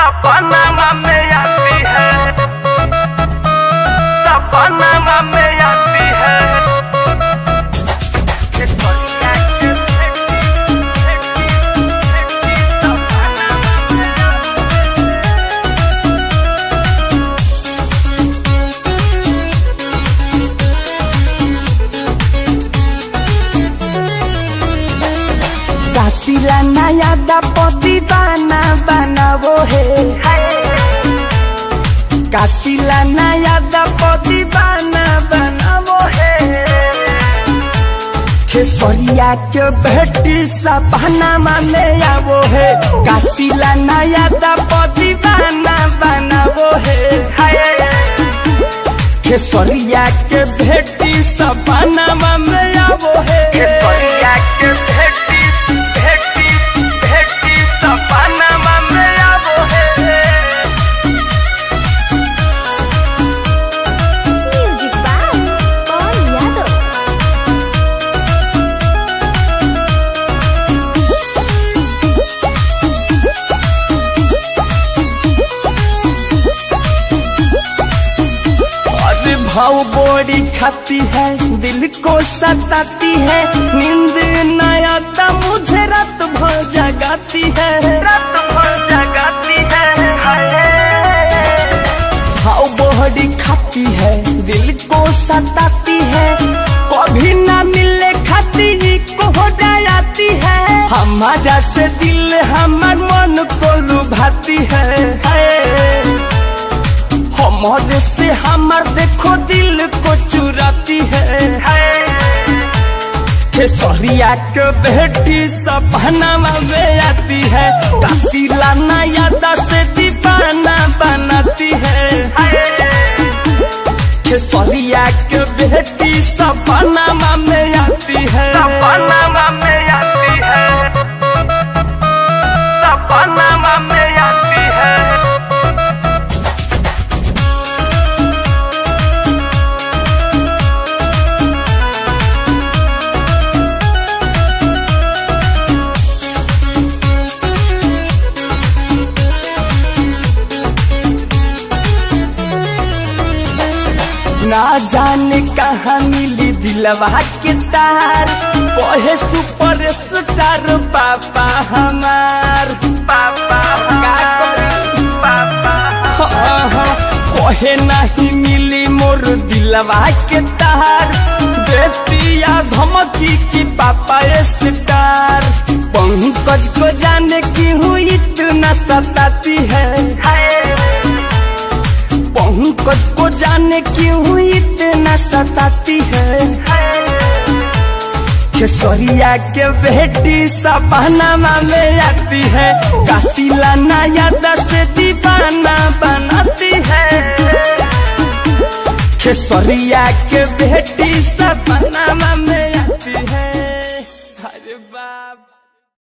सपना में आती है, सपना में आती है। कातिला नया दपति बना बनावो है, कातिला नया दपति बना बनावो है। खेसरिया के बेटी सपना में आवो है, कातिला नया दपति बना बनावो है। खेसरिया के बेटी सपना में आवो है, खेसरिया के बेटी सपना में आवो है। म्यूजिक बाय पवन यादव। अरे भाव बोरी खाती है, दिल को सताती है, नींद न आता मुझे रात भर जगाती है, रात भर जगाती है। भाव बोरी खाती है, दिल को सताती है, कभी ना मिलने खाती को हो जाती है। हमारा से दिल हमार मन को लुभाती है, हमारे से हमार देखो दिल को चुराती है। खेसरिया के बेटी सपना में आती है, कातिला नया से दीवाना बनाती है। खेसरिया के बेटी सपना में आती है, सपना में आती है, सपना में आती है। ना जाने कहाँ मिली दिलवा के तार, कहे सुपर स्टार पापा हमार। पापा पापा कहे नहीं मिली मोर दिलवा के तार, देतिया धमकी की पापा स्टार। पंकज को जाने क्यों इतना सताती है, पंकज को जाने क्यों इतना सताती है। खेसरिया के बेटी सपना में आती है, कातिला नया से दीवाना बनाती है। खेसरिया के बेटी सपना में